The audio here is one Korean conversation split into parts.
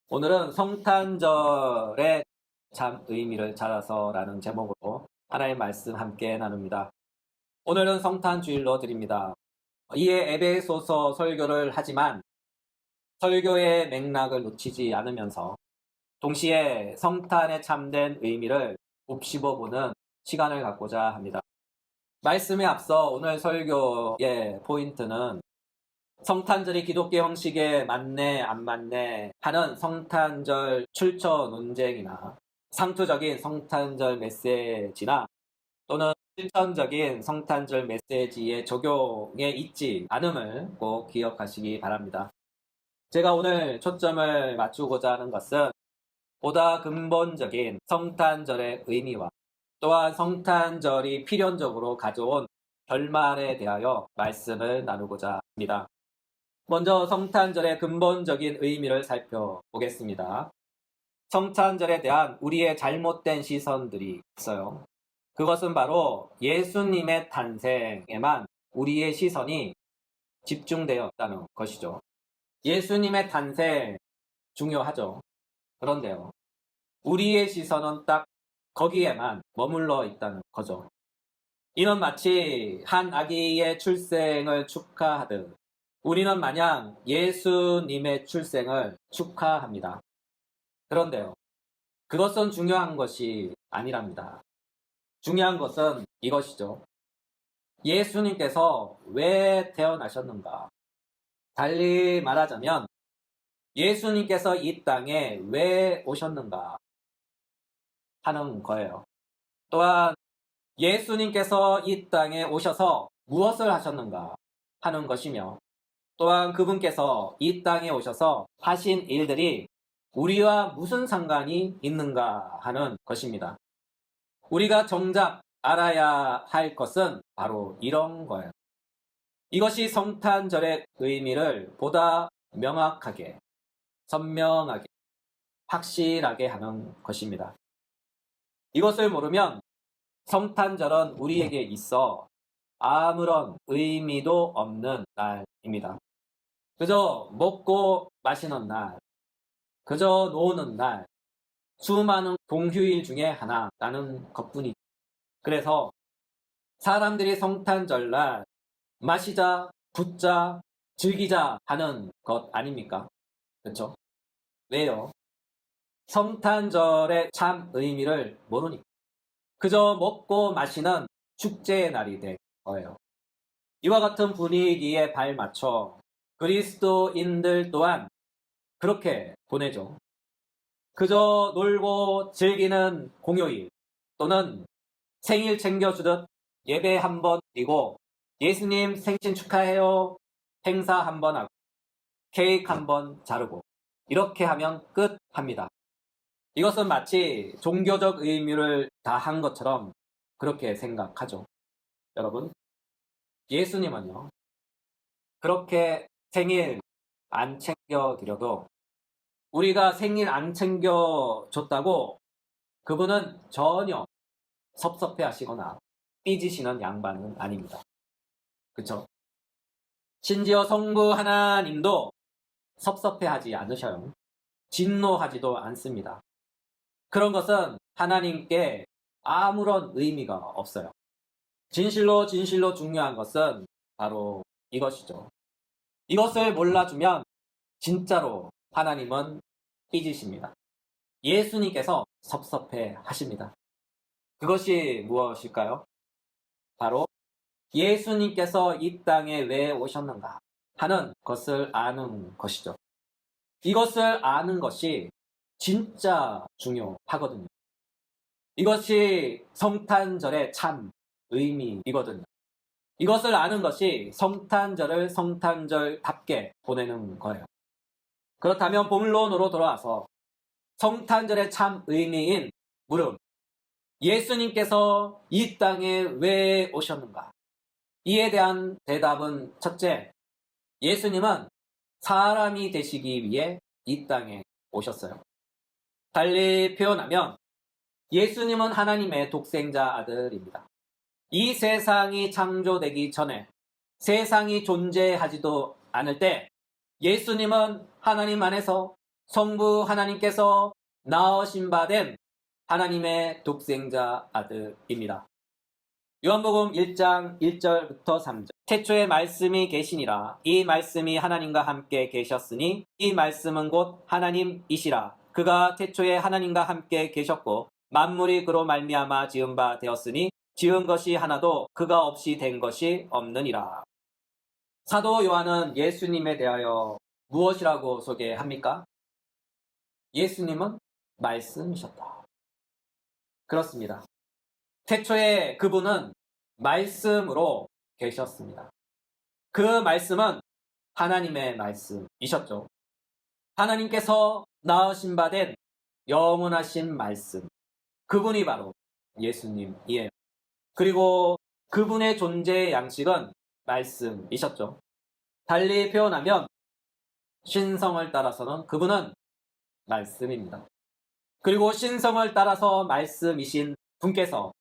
오늘은 성탄절의 참 의미를 찾아서라는 제목으로 하나의 말씀 함께 나눕니다. 오늘은 성탄주일로 드립니다. 이에 에베소서 설교를 하지만 설교의 맥락을 놓치지 않으면서 동시에 성탄의 참된 의미를 곱씹어보는 시간을 갖고자 합니다. 말씀에 앞서 오늘 설교의 포인트는 성탄절이 기독교 형식에 맞네 안 맞네 하는 성탄절 출처 논쟁이나 상투적인 성탄절 메시지나 또는 실천적인 성탄절 메시지의 적용에 있지 않음을 꼭 기억하시기 바랍니다. 제가 오늘 초점을 맞추고자 하는 것은 보다 근본적인 성탄절의 의미와 또한 성탄절이 필연적으로 가져온 결말에 대하여 말씀을 나누고자 합니다. 먼저 성탄절의 근본적인 의미를 살펴보겠습니다. 성탄절에 대한 우리의 잘못된 시선들이 있어요. 그것은 바로 예수님의 탄생에만 우리의 시선이 집중되어 있다는 것이죠. 예수님의 탄생 중요하죠. 그런데요, 우리의 시선은 딱 거기에만 머물러 있다는 거죠. 이는 마치 한 아기의 출생을 축하하듯 우리는 마냥 예수님의 출생을 축하합니다. 그런데요, 그것은 중요한 것이 아니랍니다. 중요한 것은 이것이죠. 예수님께서 왜 태어나셨는가? 달리 말하자면 예수님께서 이 땅에 왜 오셨는가 하는 거예요. 또한 예수님께서 이 땅에 오셔서 무엇을 하셨는가 하는 것이며, 또한 그분께서 이 땅에 오셔서 하신 일들이 우리와 무슨 상관이 있는가 하는 것입니다. 우리가 정작 알아야 할 것은 바로 이런 거예요. 이것이 성탄절의 의미를 보다 명확하게, 선명하게, 확실하게 하는 것입니다. 이것을 모르면 성탄절은 우리에게 있어 아무런 의미도 없는 날입니다. 그저 먹고 마시는 날, 그저 노는 날, 수많은 공휴일 중에 하나라는 것뿐이죠. 그래서 사람들이 성탄절날 마시자, 붓자, 즐기자 하는 것 아닙니까? 그렇죠? 왜요? 성탄절의 참 의미를 모르니까. 그저 먹고 마시는 축제의 날이 된 거예요. 이와 같은 분위기에 발맞춰 그리스도인들 또한 그렇게 보내죠. 그저 놀고 즐기는 공휴일 또는 생일 챙겨주듯 예배 한번 드리고 예수님 생신 축하해요 행사 한번 하고 케이크 한번 자르고 이렇게 하면 끝 합니다. 이것은 마치 종교적 의미를 다한 것처럼 그렇게 생각하죠. 여러분, 예수님은요, 그렇게 생일 안 챙겨드려도 우리가 생일 안 챙겨줬다고 그분은 전혀 섭섭해 하시거나 삐지시는 양반은 아닙니다. 그쵸? 심지어 성부 하나님도 섭섭해 하지 않으셔요. 진노하지도 않습니다. 그런 것은 하나님께 아무런 의미가 없어요. 진실로 중요한 것은 바로 이것이죠. 이것을 몰라주면 진짜로 하나님은 삐지십니다. 예수님께서 섭섭해 하십니다. 그것이 무엇일까요? 바로 예수님께서 이 땅에 왜 오셨는가 하는 것을 아는 것이죠. 이것을 아는 것이 진짜 중요하거든요. 이것이 성탄절의 참 의미이거든요. 이것을 아는 것이 성탄절을 성탄절답게 보내는 거예요. 그렇다면 본론으로 돌아와서 성탄절의 참 의미인 물음, 예수님께서 이 땅에 왜 오셨는가? 이에 대한 대답은 첫째, 예수님은 사람이 되시기 위해 이 땅에 오셨어요. 달리 표현하면 예수님은 하나님의 독생자 아들입니다. 이 세상이 창조되기 전에 세상이 존재하지도 않을 때 예수님은 하나님 안에서 성부 하나님께서 낳으신 바 된 하나님의 독생자 아들입니다. 요한복음 1장 1절부터 3절. 태초에 말씀이 계시니라. 이 말씀이 하나님과 함께 계셨으니 이 말씀은 곧 하나님이시라. 그가 태초에 하나님과 함께 계셨고 만물이 그로 말미암아 지은 바 되었으니 지은 것이 하나도 그가 없이 된 것이 없느니라. 사도 요한은 예수님에 대하여 무엇이라고 소개합니까? 예수님은 말씀이셨다. 그렇습니다. 태초에 그분은 말씀으로 계셨습니다. 그 말씀은 하나님의 말씀이셨죠. 하나님께서 낳으신 바 된 영원하신 말씀. 그분이 바로 예수님이에요. 그리고 그분의 존재의 양식은 말씀이셨죠. 달리 표현하면 신성을 따라서는 그분은 말씀입니다. 그리고 신성을 따라서 말씀이신 분께서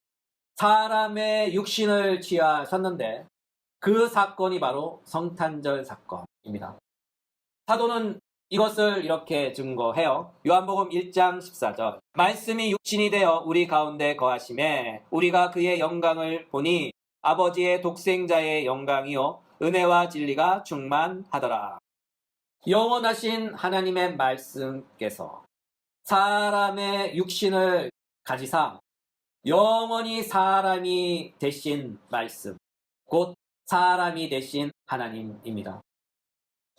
사람의 육신을 취하셨는데 그 사건이 바로 성탄절 사건입니다. 사도는 이것을 이렇게 증거해요. 요한복음 1장 14절. 말씀이 육신이 되어 우리 가운데 거하심에 우리가 그의 영광을 보니 아버지의 독생자의 영광이요 은혜와 진리가 충만하더라. 영원하신 하나님의 말씀께서 사람의 육신을 가지사 영원히 사람이 되신 말씀, 곧 사람이 되신 하나님입니다.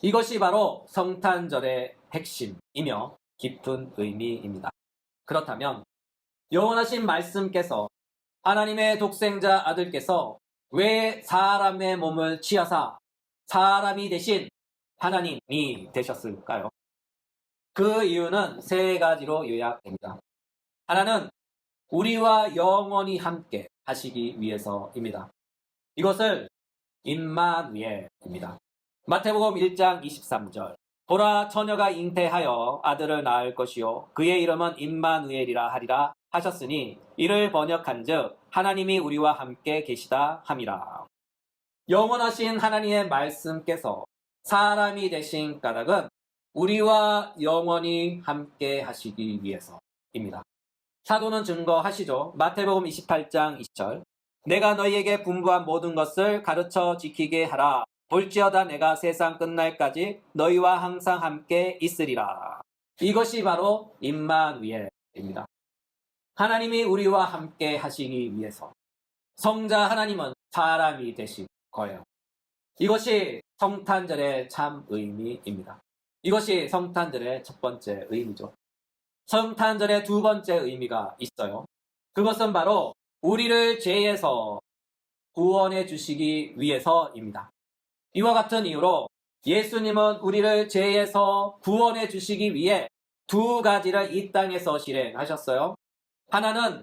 이것이 바로 성탄절의 핵심이며 깊은 의미입니다. 그렇다면 영원하신 말씀께서 하나님의 독생자 아들께서 왜 사람의 몸을 취하사 사람이 되신 하나님이 되셨을까요? 그 이유는 세 가지로 요약됩니다. 하나는 우리와 영원히 함께 하시기 위해서입니다. 이것을 임마누엘입니다. 마태복음 1장 23절. 보라 처녀가 잉태하여 아들을 낳을 것이요 그의 이름은 임마누엘이라 하리라 하셨으니 이를 번역한즉 하나님이 우리와 함께 계시다 함이라. 영원하신 하나님의 말씀께서 사람이 되신 까닭은 우리와 영원히 함께 하시기 위해서입니다. 사도는 증거하시죠. 마태복음 28장 20절. 내가 너희에게 분부한 모든 것을 가르쳐 지키게 하라. 볼지어다 내가 세상 끝날까지 너희와 항상 함께 있으리라. 이것이 바로 임마누엘입니다. 하나님이 우리와 함께 하시기 위해서 성자 하나님은 사람이 되신 거예요. 이것이 성탄절의 참 의미입니다. 이것이 성탄절의 첫 번째 의미죠. 성탄절의 두 번째 의미가 있어요. 그것은 바로 우리를 죄에서 구원해 주시기 위해서입니다. 이와 같은 이유로 예수님은 우리를 죄에서 구원해 주시기 위해 두 가지를 이 땅에서 실행하셨어요. 하나는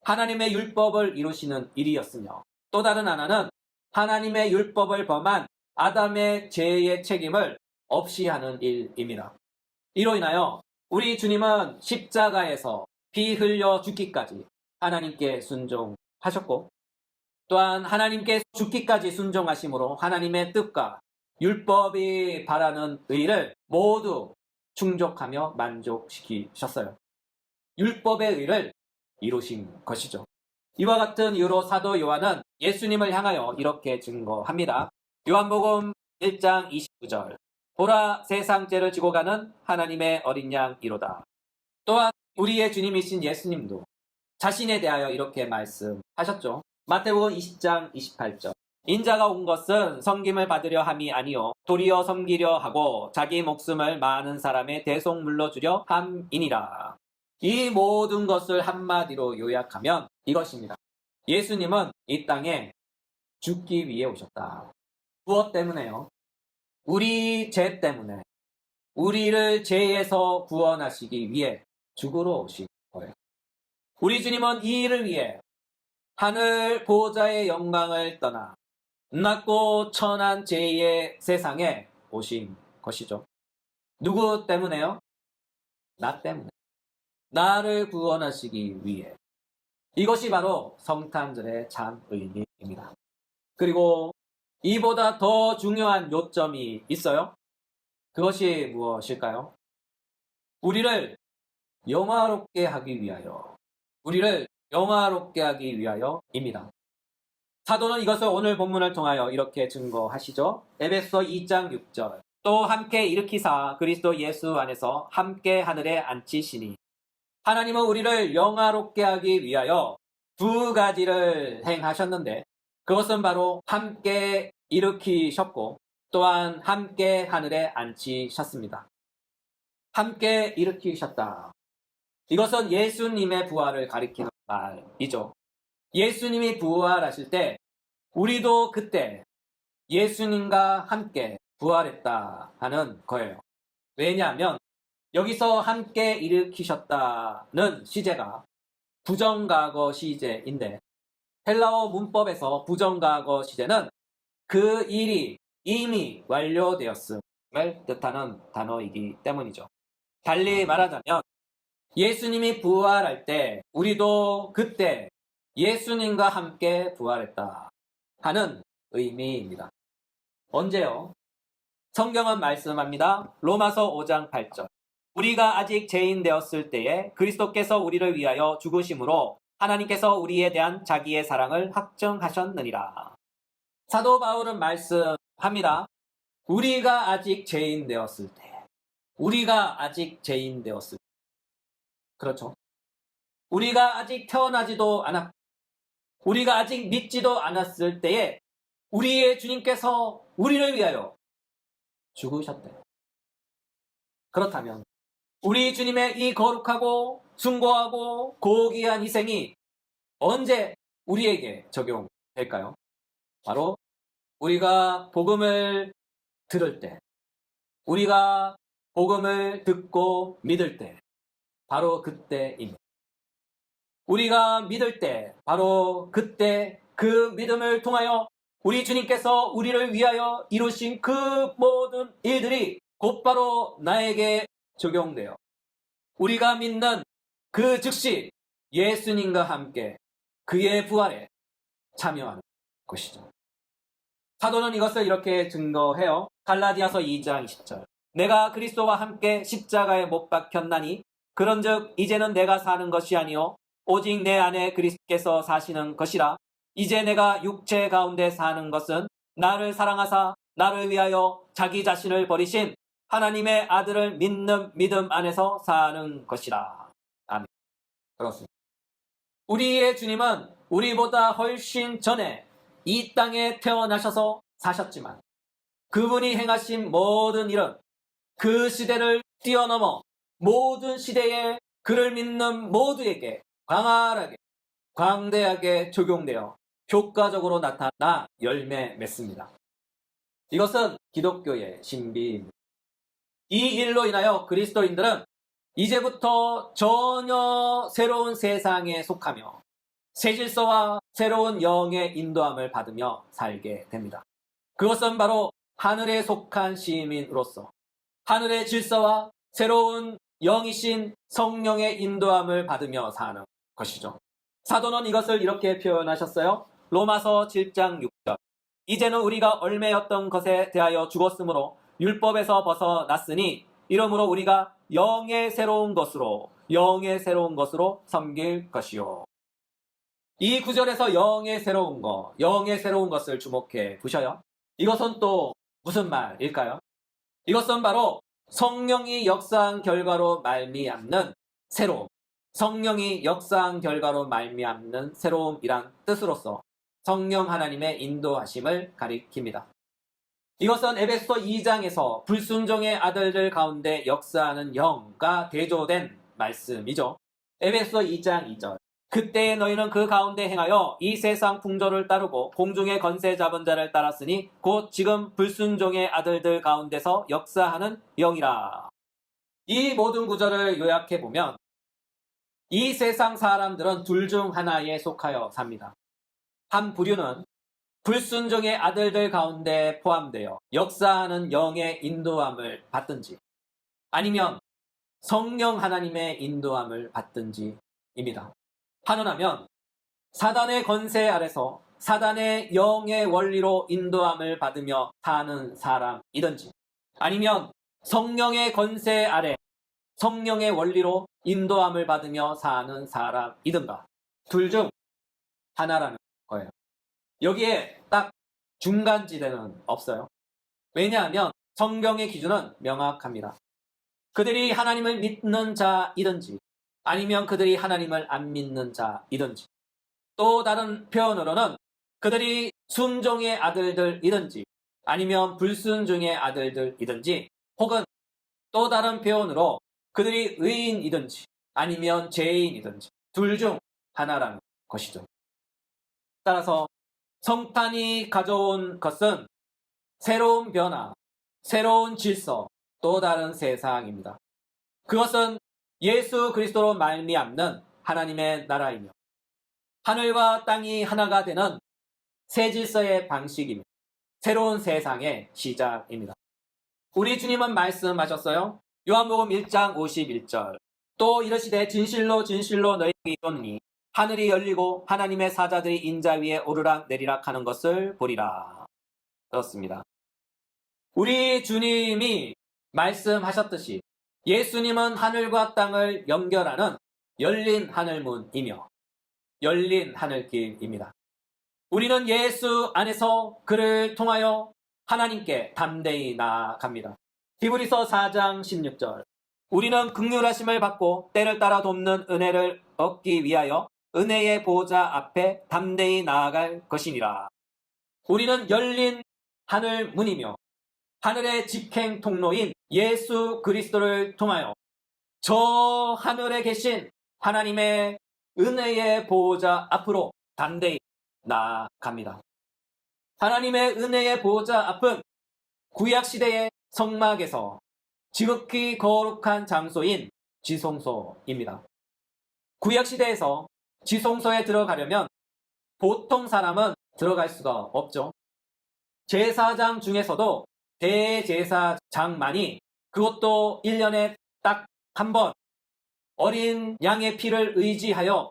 하나님의 율법을 이루시는 일이었으며 또 다른 하나는 하나님의 율법을 범한 아담의 죄의 책임을 없이 하는 일입니다. 이로 인하여 우리 주님은 십자가에서 피 흘려 죽기까지 하나님께 순종하셨고 또한 하나님께 죽기까지 순종하심으로 하나님의 뜻과 율법이 바라는 의를 모두 충족하며 만족시키셨어요. 율법의 의를 이루신 것이죠. 이와 같은 이유로 사도 요한은 예수님을 향하여 이렇게 증거합니다. 요한복음 1장 29절. 보라 세상 죄를 지고 가는 하나님의 어린 양이로다. 또한 우리의 주님이신 예수님도 자신에 대하여 이렇게 말씀하셨죠. 마태복음 20장 28절. 인자가 온 것은 섬김을 받으려 함이 아니요 도리어 섬기려 하고 자기 목숨을 많은 사람의 대속 물러주려 함이니라. 이 모든 것을 한마디로 요약하면 이것입니다. 예수님은 이 땅에 죽기 위해 오셨다. 무엇 때문에요? 우리 죄 때문에 우리를 죄에서 구원하시기 위해 죽으러 오신 거예요. 우리 주님은 이 일을 위해 하늘 보좌의 영광을 떠나 낮고 천한 죄의 세상에 오신 것이죠. 누구 때문에요? 나 때문에. 나를 구원하시기 위해. 이것이 바로 성탄절의 참 의미입니다. 그리고 이보다 더 중요한 요점이 있어요. 그것이 무엇일까요? 우리를 영화롭게 하기 위하여, 우리를 영화롭게 하기 위하여입니다. 사도는 이것을 오늘 본문을 통하여 이렇게 증거하시죠. 에베소 2장 6절. 또 함께 일으키사 그리스도 예수 안에서 함께 하늘에 앉히시니, 하나님은 우리를 영화롭게 하기 위하여 두 가지를 행하셨는데, 그것은 바로 함께 일으키셨고 또한 함께 하늘에 앉히셨습니다. 함께 일으키셨다. 이것은 예수님의 부활을 가리키는 말이죠. 예수님이 부활하실 때 우리도 그때 예수님과 함께 부활했다 하는 거예요. 왜냐하면 여기서 함께 일으키셨다는 시제가 부정과거 시제인데, 헬라어 문법에서 부정과거 시제는 그 일이 이미 완료되었음을 뜻하는 단어이기 때문이죠. 달리 말하자면 예수님이 부활할 때 우리도 그때 예수님과 함께 부활했다 하는 의미입니다. 언제요? 성경은 말씀합니다. 로마서 5장 8절. 우리가 아직 죄인 되었을 때에 그리스도께서 우리를 위하여 죽으심으로 하나님께서 우리에 대한 자기의 사랑을 확증하셨느니라. 사도 바울은 말씀합니다. 우리가 아직 죄인 되었을 때, 우리가 아직 죄인 되었을 때, 그렇죠. 우리가 아직 태어나지도 않았고, 우리가 아직 믿지도 않았을 때에 우리의 주님께서 우리를 위하여 죽으셨대요. 그렇다면 우리 주님의 이 거룩하고 숭고하고 고귀한 희생이 언제 우리에게 적용될까요? 바로 우리가 복음을 들을 때, 우리가 복음을 듣고 믿을 때, 바로 그때입니다. 우리가 믿을 때, 바로 그때 그 믿음을 통하여 우리 주님께서 우리를 위하여 이루신 그 모든 일들이 곧바로 나에게 적용되어 우리가 믿는 그 즉시 예수님과 함께 그의 부활에 참여하는 것이죠. 사도는 이것을 이렇게 증거해요. 갈라디아서 2장 20절. 내가 그리스도와 함께 십자가에 못 박혔나니 그런즉 이제는 내가 사는 것이 아니요 오직 내 안에 그리스도께서 사시는 것이라. 이제 내가 육체 가운데 사는 것은 나를 사랑하사 나를 위하여 자기 자신을 버리신 하나님의 아들을 믿는 믿음 안에서 사는 것이라. 아멘. 그렇습니다. 우리의 주님은 우리보다 훨씬 전에 이 땅에 태어나셔서 사셨지만 그분이 행하신 모든 일은 그 시대를 뛰어넘어 모든 시대에 그를 믿는 모두에게 광활하게 광대하게 적용되어 효과적으로 나타나 열매 맺습니다. 이것은 기독교의 신비입니다. 이 일로 인하여 그리스도인들은 이제부터 전혀 새로운 세상에 속하며 새 질서와 새로운 영의 인도함을 받으며 살게 됩니다. 그것은 바로 하늘에 속한 시민으로서 하늘의 질서와 새로운 영이신 성령의 인도함을 받으며 사는 것이죠. 사도는 이것을 이렇게 표현하셨어요. 로마서 7장 6절. 이제는 우리가 얼매였던 것에 대하여 죽었으므로 율법에서 벗어났으니 이러므로 우리가 영의 새로운 것으로 섬길 것이요. 이 구절에서 영의 새로운 것을 주목해 보셔요. 이것은 또 무슨 말일까요? 이것은 바로 성령이 역사한 결과로 말미암는 새로움, 성령이 역사한 결과로 말미암는 새로움이란 뜻으로서 성령 하나님의 인도하심을 가리킵니다. 이것은 에베소 2장에서 불순종의 아들들 가운데 역사하는 영과 대조된 말씀이죠. 에베소 2장 2절. 그때에 너희는 그 가운데 행하여 이 세상 풍조를 따르고 공중의 권세 잡은 자를 따랐으니 곧 지금 불순종의 아들들 가운데서 역사하는 영이라. 이 모든 구절을 요약해 보면 이 세상 사람들은 둘 중 하나에 속하여 삽니다. 한 부류는 불순종의 아들들 가운데 포함되어 역사하는 영의 인도함을 받든지 아니면 성령 하나님의 인도함을 받든지입니다. 환원하면 사단의 권세 아래서 사단의 영의 원리로 인도함을 받으며 사는 사람이든지 아니면 성령의 권세 아래 성령의 원리로 인도함을 받으며 사는 사람이든가 둘 중 하나라는 거예요. 여기에 딱 중간지대는 없어요. 왜냐하면 성경의 기준은 명확합니다. 그들이 하나님을 믿는 자이든지 아니면 그들이 하나님을 안 믿는 자이든지 또 다른 표현으로는 그들이 순종의 아들들이든지 아니면 불순종의 아들들이든지 혹은 또 다른 표현으로 그들이 의인이든지 아니면 죄인이든지 둘 중 하나라는 것이죠. 따라서 성탄이 가져온 것은 새로운 변화, 새로운 질서, 또 다른 세상입니다. 그것은 예수 그리스도로 말미암는 하나님의 나라이며 하늘과 땅이 하나가 되는 새 질서의 방식이며 새로운 세상의 시작입니다. 우리 주님은 말씀하셨어요. 요한복음 1장 51절 또 이르시되 진실로 진실로 너희에게 이르노니 하늘이 열리고 하나님의 사자들이 인자 위에 오르락 내리락 하는 것을 보리라. 그렇습니다. 우리 주님이 말씀하셨듯이 예수님은 하늘과 땅을 연결하는 열린 하늘문이며 열린 하늘길입니다. 우리는 예수 안에서 그를 통하여 하나님께 담대히 나아갑니다. 히브리서 4장 16절 우리는 긍휼하심을 받고 때를 따라 돕는 은혜를 얻기 위하여 은혜의 보좌 앞에 담대히 나아갈 것이니라. 우리는 열린 하늘문이며 하늘의 직행 통로인 예수 그리스도를 통하여 저 하늘에 계신 하나님의 은혜의 보호자 앞으로 담대히 나아갑니다. 하나님의 은혜의 보호자 앞은 구약시대의 성막에서 지극히 거룩한 장소인 지성소입니다. 구약시대에서 지성소에 들어가려면 보통 사람은 들어갈 수가 없죠. 제사장 중에서도 대제사장만이 그것도 1년에 딱 한 번 어린 양의 피를 의지하여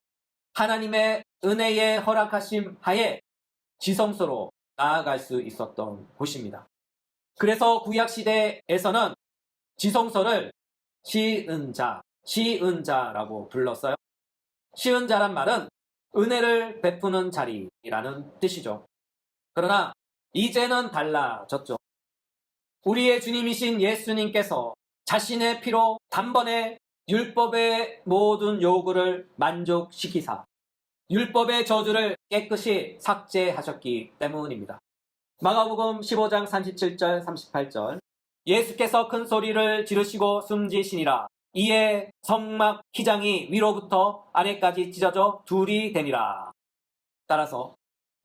하나님의 은혜의 허락하심 하에 지성소로 나아갈 수 있었던 곳입니다. 그래서 구약시대에서는 지성소를 시은자라고 불렀어요. 시은자란 말은 은혜를 베푸는 자리라는 뜻이죠. 그러나 이제는 달라졌죠. 우리의 주님이신 예수님께서 자신의 피로 단번에 율법의 모든 요구를 만족시키사 율법의 저주를 깨끗이 삭제하셨기 때문입니다. 마가복음 15장 37절 38절 예수께서 큰 소리를 지르시고 숨지시니라. 이에 성막 휘장이 위로부터 아래까지 찢어져 둘이 되니라. 따라서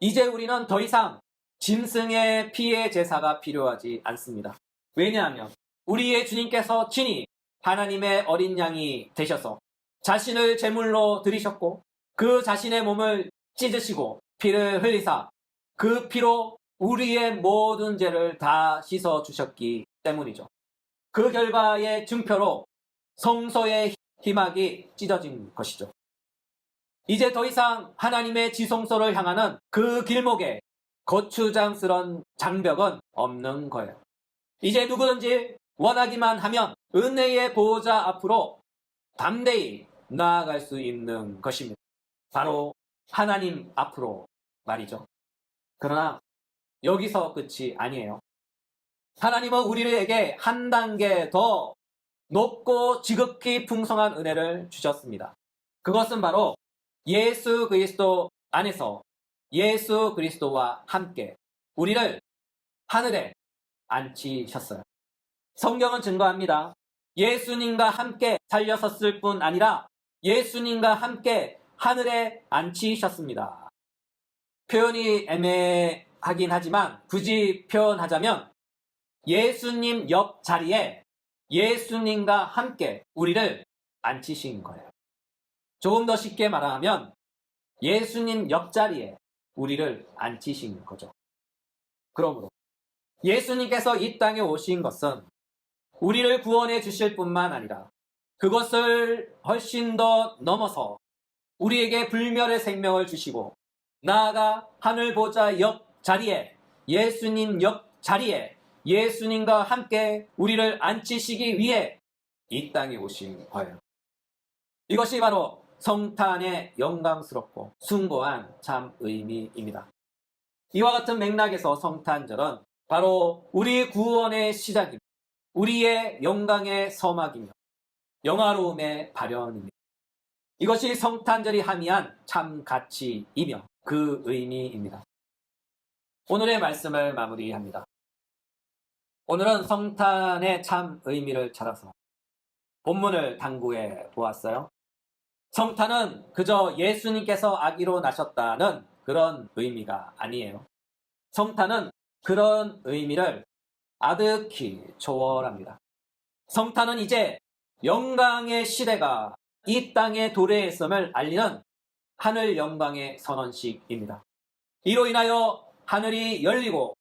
이제 우리는 더 이상 짐승의 피의 제사가 필요하지 않습니다. 왜냐하면 우리의 주님께서 친히 하나님의 어린 양이 되셔서 자신을 제물로 드리셨고 그 자신의 몸을 찢으시고 피를 흘리사 그 피로 우리의 모든 죄를 다 씻어주셨기 때문이죠. 그 결과의 증표로 성소의 희막이 찢어진 것이죠. 이제 더 이상 하나님의 지성소를 향하는 그 길목에 거추장스런 장벽은 없는 거예요. 이제 누구든지 원하기만 하면 은혜의 보호자 앞으로 담대히 나아갈 수 있는 것입니다. 바로 하나님 앞으로 말이죠. 그러나 여기서 끝이 아니에요. 하나님은 우리에게 한 단계 더 높고 지극히 풍성한 은혜를 주셨습니다. 그것은 바로 예수 그리스도 안에서 예수 그리스도와 함께 우리를 하늘에 앉히셨어요. 성경은 증거합니다. 예수님과 함께 살려섰을 뿐 아니라 예수님과 함께 하늘에 앉히셨습니다. 표현이 애매하긴 하지만 굳이 표현하자면 예수님 옆 자리에 예수님과 함께 우리를 앉히신 거예요. 조금 더 쉽게 말하면 예수님 옆자리에 우리를 앉히신 거죠. 그러므로 예수님께서 이 땅에 오신 것은 우리를 구원해 주실 뿐만 아니라 그것을 훨씬 더 넘어서 우리에게 불멸의 생명을 주시고 나아가 하늘 보좌 옆 자리에 예수님 옆 자리에 예수님과 함께 우리를 앉히시기 위해 이 땅에 오신 거예요. 이것이 바로 성탄의 영광스럽고 숭고한 참 의미입니다. 이와 같은 맥락에서 성탄절은 바로 우리 구원의 시작입니다. 우리의 영광의 서막이며 영화로움의 발현입니다. 이것이 성탄절이 함의한 참 가치이며 그 의미입니다. 오늘의 말씀을 마무리합니다. 오늘은 성탄의 참 의미를 찾아서 본문을 당구해 보았어요. 성탄은 그저 예수님께서 아기로 나셨다는 그런 의미가 아니에요. 성탄은 그런 의미를 아득히 초월합니다. 성탄은 이제 영광의 시대가 이 땅에 도래했음을 알리는 하늘 영광의 선언식입니다. 이로 인하여 하늘이 열리고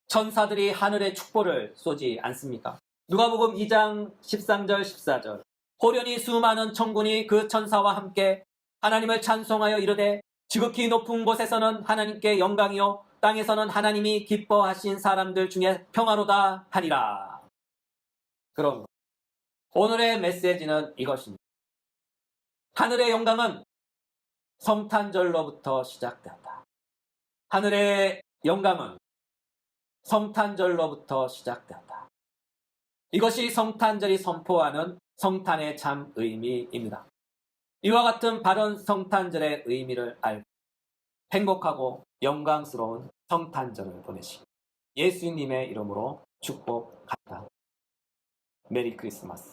천사들이 하늘의 축복을 쏘지 않습니까? 누가복음 2장 13절 14절 호련히 수많은 천군이 그 천사와 함께 하나님을 찬송하여 이르되 지극히 높은 곳에서는 하나님께 영광이요 땅에서는 하나님이 기뻐하신 사람들 중에 평화로다 하니라. 그런 것. 오늘의 메시지는 이것입니다. 하늘의 영광은 성탄절로부터 시작된다. 하늘의 영광은 성탄절로부터 시작된다. 이것이 성탄절이 선포하는 성탄의 참 의미입니다. 이와 같은 바른 성탄절의 의미를 알고 행복하고 영광스러운 성탄절을 보내시기 예수님의 이름으로 축복합니다. 메리 크리스마스.